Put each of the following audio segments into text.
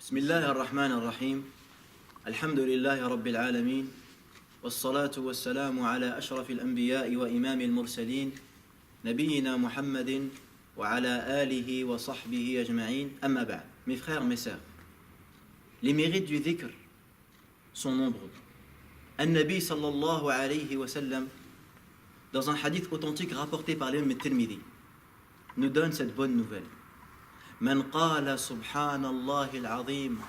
بسم الله الرحمن الرحيم الحمد لله رب العالمين والصلاة والسلام على أشرف الأنبياء وإمام المرسلين نبينا محمد وعلى آله وصحبه أجمعين أما بعد. Mes frères, mes sœurs, les mérites du dhikr sont nombreux. An-Nabi sallallahu alayhi wa sallam, dans un hadith authentique rapporté par l'imam al-Tirmidhi, nous donne cette bonne nouvelle. من قال سبحان الله العظيم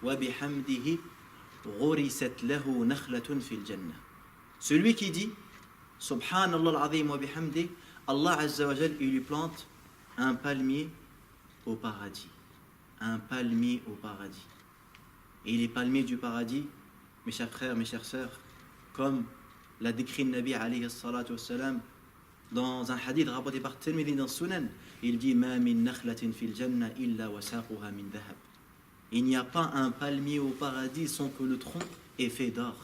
وبحمده غرست له نخلة في الجنة. Celui qui dit Subhanallah al-Azim wa bihamdi, Allah Azza wa Jal, il lui plante un palmier au paradis. Un palmier au paradis. Et les palmiers du paradis, mes chers frères, mes chères sœurs, comme l'a décrit le Nabi alayhi salatu wassalam dans un hadith rapporté par Tirmidhi dans Sunan, il dit Ma min nakhlatin fil janna illa wasaquha min dhahab. Il n'y a pas un palmier au paradis sans que le tronc est fait d'or.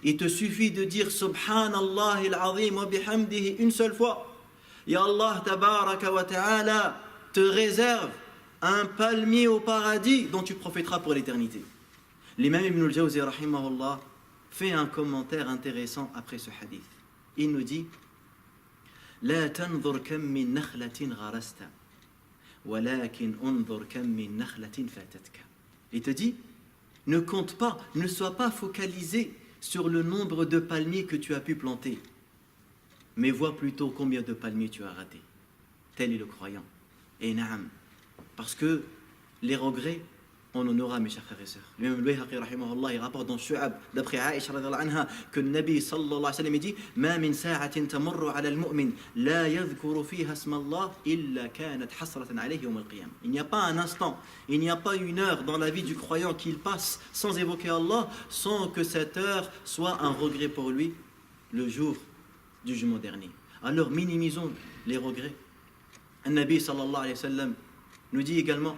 Il te suffit de dire Subhanallah al-Azim wa bihamdihi une seule fois. Ya Allah tabaraka wa ta'ala te réserve un palmier au paradis dont tu profiteras pour l'éternité. L'imam Ibn al-Jawzi rahimahullah fait un commentaire intéressant après ce hadith. Il nous dit لا تنظر كم من نخلة غرست ولكن انظر كم من نخلة فاتتك. Il te dit, ne compte pas, ne sois pas focalisé sur le nombre de palmiers que tu as pu planter, mais vois plutôt combien de palmiers tu as raté. Tel est le croyant. Et naam, parce que les regrets, on en aura, mes chers frères et sœurs. L'imam al-Bayhaqi rahimahullah, il rapporte dans Shu'ab d'après Aïcha radhiyallahu anha que le Nabi sallallahu alayhi wa sallam dit Ma min sa'atin tamurru ala al-mu'min la yadhkuru fiha isma Allah illa kanat hasratan alayhi yawm al-qiyam. Il n'y a pas un instant, il n'y a pas une heure dans la vie du croyant qu'il passe sans évoquer Allah, sans que cette heure soit un regret pour lui le jour du jugement dernier. Alors minimisons les regrets. Le Nabi sallallahu alayhi wa sallam nous dit également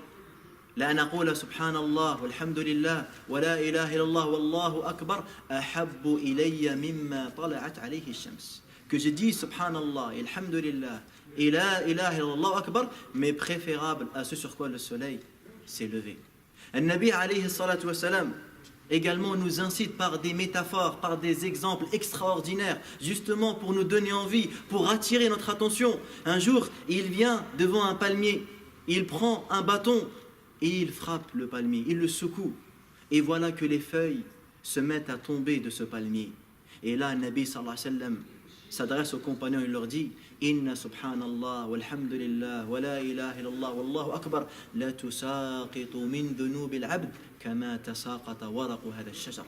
لا نقول سبحان الله والحمد لله ولا إله إلا الله والله أكبر أحب إلي مما طلعت عليه الشمس. Que je dis subhanallah et alhamdulillah et la ilaha illallah akbar, mais préférable à ce sur quoi le soleil s'est levé. Le Nabi alayhi salatu wassalam également nous incite par des métaphores, par des exemples extraordinaires, justement pour nous donner envie, pour attirer notre attention. Un jour, il vient devant un palmier, il prend un bâton et il frappe le palmier, il le secoue. Et voilà que les feuilles se mettent à tomber de ce palmier. Et là, le Nabi sallallahu alayhi wa sallam s'adresse aux compagnons, il leur dit Inna subhanallah walhamdulillah wa la ilaha illallah wallahu akbar la tusaqitu min dhunubil abd kama tasaqata waraqu hadha ash-shajar.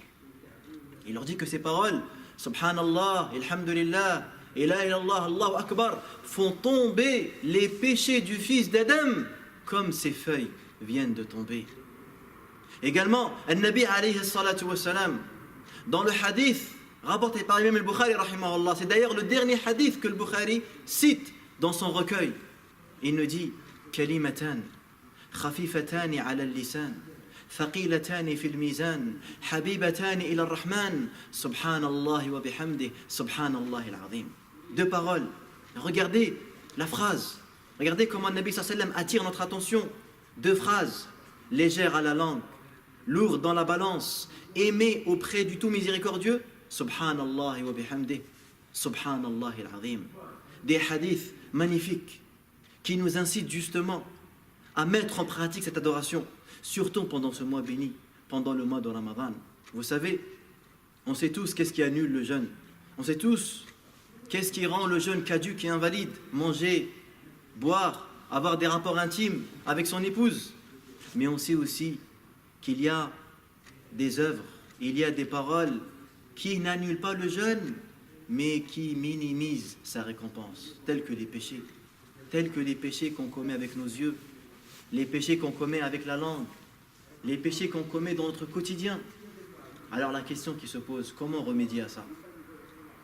Il leur dit que ces paroles, subhanallah, alhamdulillah, et la ilaha illallah, allahu akbar, font tomber les péchés du fils d'Adam comme ces feuilles viennent de tomber. Également, An-Nabi alayhi salatu wa salam, dans le hadith rapporté par l'imam al-Bukhari rahimahullah, c'est d'ailleurs le dernier hadith que le Bukhari cite dans son recueil. Il nous dit Kalimatan khafifatan ala al-lisan ثقيلتان في الميزان حبيبتان إلى الرحمن سبحان الله وبحمده سبحان الله العظيم. Deux paroles. Regardez la phrase. Regardez comment Nabi sallallahu alayhi wa sallam attire notre attention. Deux phrases, légères à la langue, lourdes dans la balance, aimées auprès du tout miséricordieux, Subhanallah wa bihamdih, Subhanallah al-Azim. Des hadiths magnifiques qui nous incitent justement à mettre en pratique cette adoration, surtout pendant ce mois béni, pendant le mois de Ramadan. Vous savez, on sait tous qu'est-ce qui annule le jeûne. On sait tous qu'est-ce qui rend le jeûne caduc et invalide. Manger, boire, avoir des rapports intimes avec son épouse. Mais on sait aussi qu'il y a des œuvres, il y a des paroles qui n'annulent pas le jeûne, mais qui minimisent sa récompense, tels que les péchés qu'on commet avec nos yeux, les péchés qu'on commet avec la langue, les péchés qu'on commet dans notre quotidien. Alors la question qui se pose, comment remédier à ça?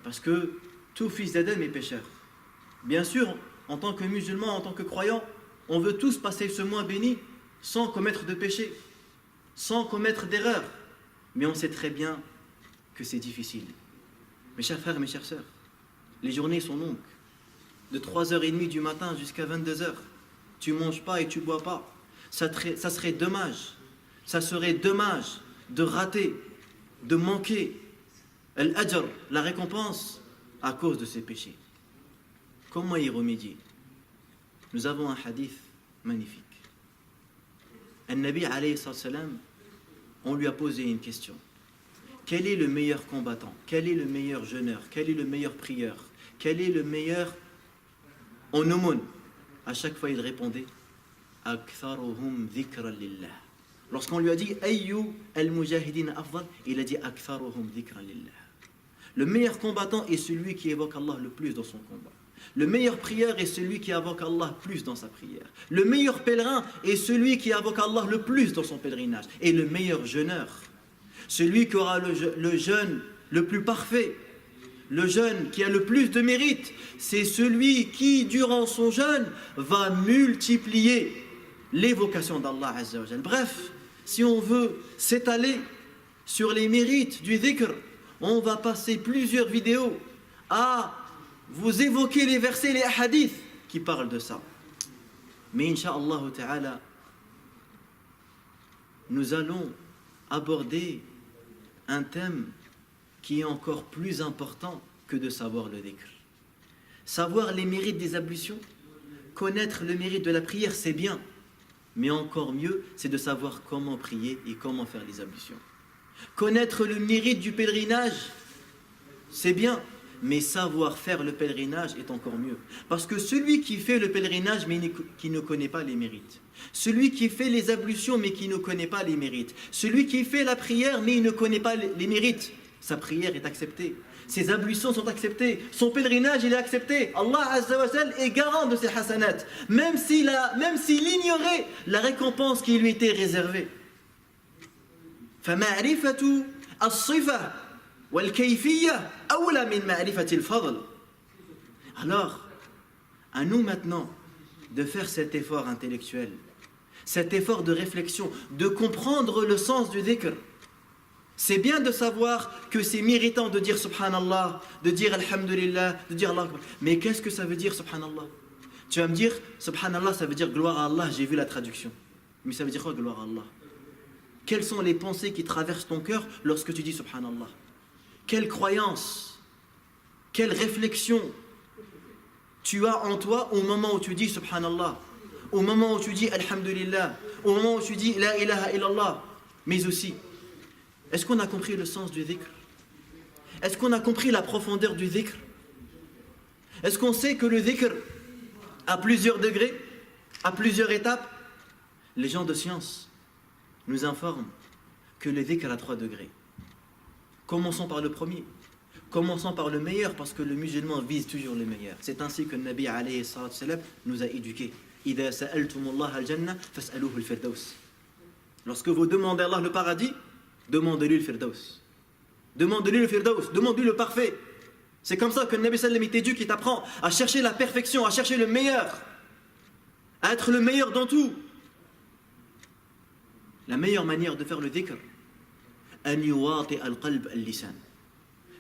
Parce que tout fils d'Adam est pécheur. Bien sûr, en tant que musulman, en tant que croyant, on veut tous passer ce mois béni sans commettre de péché, sans commettre d'erreur. Mais on sait très bien que c'est difficile. Mes chers frères, mes chères sœurs, les journées sont longues. De 3h30 du matin jusqu'à 22h, tu ne manges pas et tu ne bois pas. Ça serait dommage Ça serait dommage de rater, de manquer l'ajr, la récompense, à cause de ses péchés. Comment y remédier? Nous avons un hadith magnifique. Un Nabi alayhi salam, on lui a posé une question. Quel est le meilleur combattant? Quel est le meilleur jeûneur? Quel est le meilleur prieur? Quel est le meilleur en aumône? À chaque fois, il répondait Aktharuhum dhikran lillah. Lorsqu'on lui a dit Ayyu al-mujahidin afdal, il a dit Aktharuhum dhikran lillah. Le meilleur combattant est celui qui évoque Allah le plus dans son combat. Le meilleur prieur est celui qui évoque Allah plus dans sa prière. Le meilleur pèlerin est celui qui évoque Allah le plus dans son pèlerinage. Et le meilleur jeûneur, celui qui aura le jeûne le plus parfait, le jeûne qui a le plus de mérite, c'est celui qui, durant son jeûne, va multiplier l'évocation d'Allah Azza wa Jal. Bref, si on veut s'étaler sur les mérites du dhikr, on va passer plusieurs vidéos à vous évoquer les versets, les hadiths qui parlent de ça. Mais Inch'Allah ta'ala, nous allons aborder un thème qui est encore plus important que de savoir le dhikr. Savoir les mérites des ablutions, connaître le mérite de la prière, c'est bien. Mais encore mieux, c'est de savoir comment prier et comment faire les ablutions. Connaître le mérite du pèlerinage, c'est bien. Mais savoir faire le pèlerinage est encore mieux. Parce que celui qui fait le pèlerinage mais qui ne connaît pas les mérites, celui qui fait les ablutions mais qui ne connaît pas les mérites, celui qui fait la prière mais il ne connaît pas les mérites, sa prière est acceptée, ses ablutions sont acceptées, son pèlerinage il est accepté. Allah Azza wa Jal est garant de ses hasanat, même s'il ignorait la récompense qui lui était réservée. فَمَعْرِفَةُ الصِّفَةِ وَالْكَيْفِيَّةِ أَوْلَى مِنْ مَعْرِفَةِ الْفَضْلِ. Alors, à nous maintenant de faire cet effort intellectuel, cet effort de réflexion, de comprendre le sens du dhikr. C'est bien de savoir que c'est méritant de dire Subhanallah, de dire Alhamdulillah, de dire Allah Akbar. Mais qu'est-ce que ça veut dire Subhanallah? Tu vas me dire Subhanallah, ça veut dire gloire à Allah, j'ai vu la traduction. Mais ça veut dire quoi gloire à Allah? Quelles sont les pensées qui traversent ton cœur lorsque tu dis Subhanallah? Quelle croyance, quelle réflexion tu as en toi au moment où tu dis Subhanallah, au moment où tu dis Alhamdulillah, au moment où tu dis La ilaha illallah, mais aussi, est-ce qu'on a compris le sens du dhikr? Est-ce qu'on a compris la profondeur du dhikr? Est-ce qu'on sait que le dhikr a plusieurs degrés, a plusieurs étapes? Les gens de science nous informent que le dhikr a 3 degrés. Commençons par le premier. Commençons par le meilleur, parce que le musulman vise toujours le meilleur. C'est ainsi que le Nabi alayhi salam nous a éduqués. إِذَا سَأَلْتُمُ اللَّهَ الْجَنَّةَ فَاسْأَلُوهُ الْفِرْدَوْسِ. Lorsque vous demandez à Allah le paradis, demandez-lui le firdaus. Demandez-lui le firdaus, demandez-lui le parfait. C'est comme ça que le Nabi sallam t'éduque, qui t'apprend à chercher la perfection, à chercher le meilleur, à être le meilleur dans tout. La meilleure manière de faire le dhikr,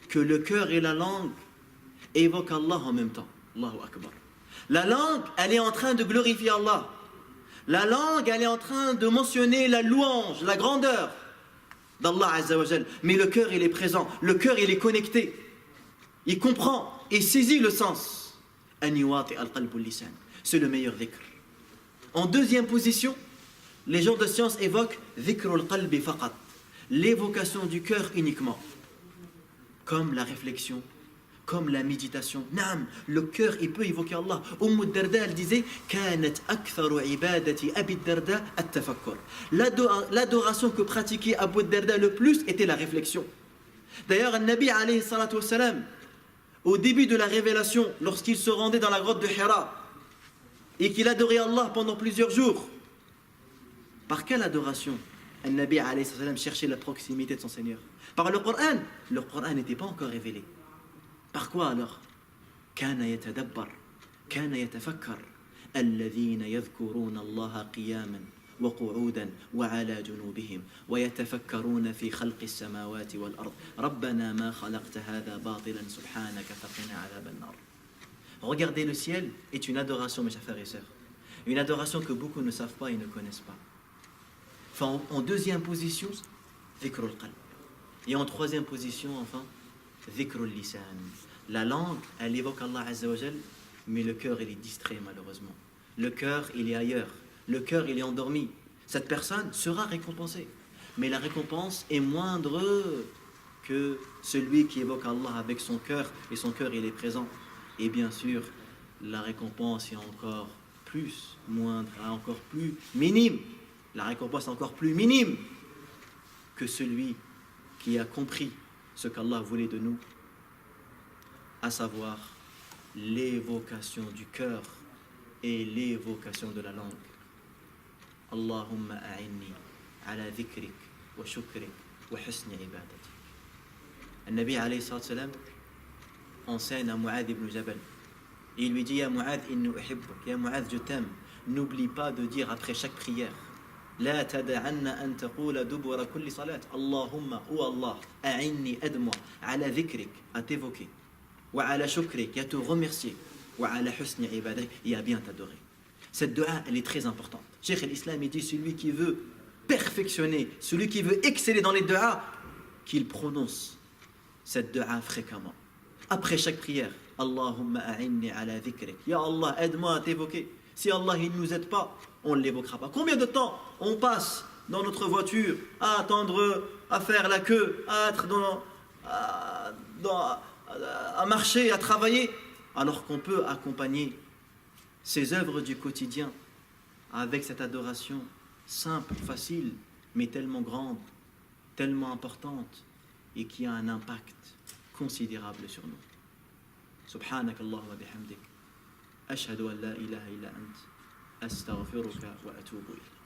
que le cœur et la langue évoquent Allah en même temps. Allahu Akbar. La langue, elle est en train de glorifier Allah. La langue, elle est en train de mentionner la louange, la grandeur d'Allah Azza wa Jal. Mais le cœur, il est présent. Le cœur, il est connecté. Il comprend et saisit le sens. C'est le meilleur dhikr. En deuxième position, les gens de science évoquent dhikrul qalbi faqat, l'évocation du cœur uniquement, comme la réflexion, comme la méditation. Naam, le cœur, il peut évoquer Allah. Darda, elle disait كانت أكثر عبادة أبي الدرداء التفكر. L'adoration que pratiquait Abu Darda le plus était la réflexion. D'ailleurs, un Nabi alayhi salatu wassalam, au début de la révélation, lorsqu'il se rendait dans la grotte de Hira et qu'il adorait Allah pendant plusieurs jours, par quelle adoration un Nabi alayhi sallam cherchait la proximité de son Seigneur? Par le Coran. Le Coran n'était pas encore révélé. Par quoi alors? كان يتدبر كان يتفكر الذين يذكرون الله قياما وقعودا وعلى جنوبهم ويتفكرون في خلق السماوات والأرض ربنا ما خلقت هذا باطلا سبحانك فقنا عذاب النار. Regarder le ciel est une adoration, mes chers frères et sœurs. Une adoration que beaucoup ne savent pas et ne connaissent pas. Enfin, en deuxième position, dhikrul qalb. Et en troisième position, enfin, dhikrul lisan. La langue, elle évoque Allah Azza wa Jal, mais le cœur, il est distrait malheureusement. Le cœur, il est ailleurs. Le cœur, il est endormi. Cette personne sera récompensée. Mais la récompense est moindre que celui qui évoque Allah avec son cœur, et son cœur, il est présent. Et bien sûr, la récompense est encore plus moindre, encore plus minime. La récompense est encore plus minime que celui qui a compris ce qu'Allah voulait de nous, à savoir l'évocation du cœur et l'évocation de la langue. Allahumma a'inni ala dhikrik wa shukrik wa husni ibadatik. Al-Nabi alayhi salam enseigne à Mu'adh ibn Jabal. Et il lui dit, Ya Mu'adh, inni uhibbuk, Ya Mu'adh, je t'aime. N'oublie pas de dire après chaque prière, La tada'anna an taqula dubura kulli salat. Allahumma, ou Allah, a'inni, aide-moi, ala dhikrik, à t'évoquer, wa ala shukrik, à te remercier, wa ala husni ibadak, et à bien t'adorer. Cette dua, elle est très importante. Cheikh al-Islam, il dit, celui qui veut perfectionner, celui qui veut exceller dans les duas, qu'il prononce cette dua fréquemment. Après chaque prière, Allahumma a'inni ala dhikrik. Ya Allah, aide-moi à t'évoquer. Si Allah il ne nous aide pas, on ne l'évoquera pas. Combien de temps on passe dans notre voiture à attendre, à faire la queue, à être à marcher, à travailler, alors qu'on peut accompagner ces œuvres du quotidien avec cette adoration simple, facile, mais tellement grande, tellement importante et qui a un impact considérable sur nous. سبحانك اللهم وبحمدك أشهد أن لا إله إلا أنت أستغفرك وأتوب إليك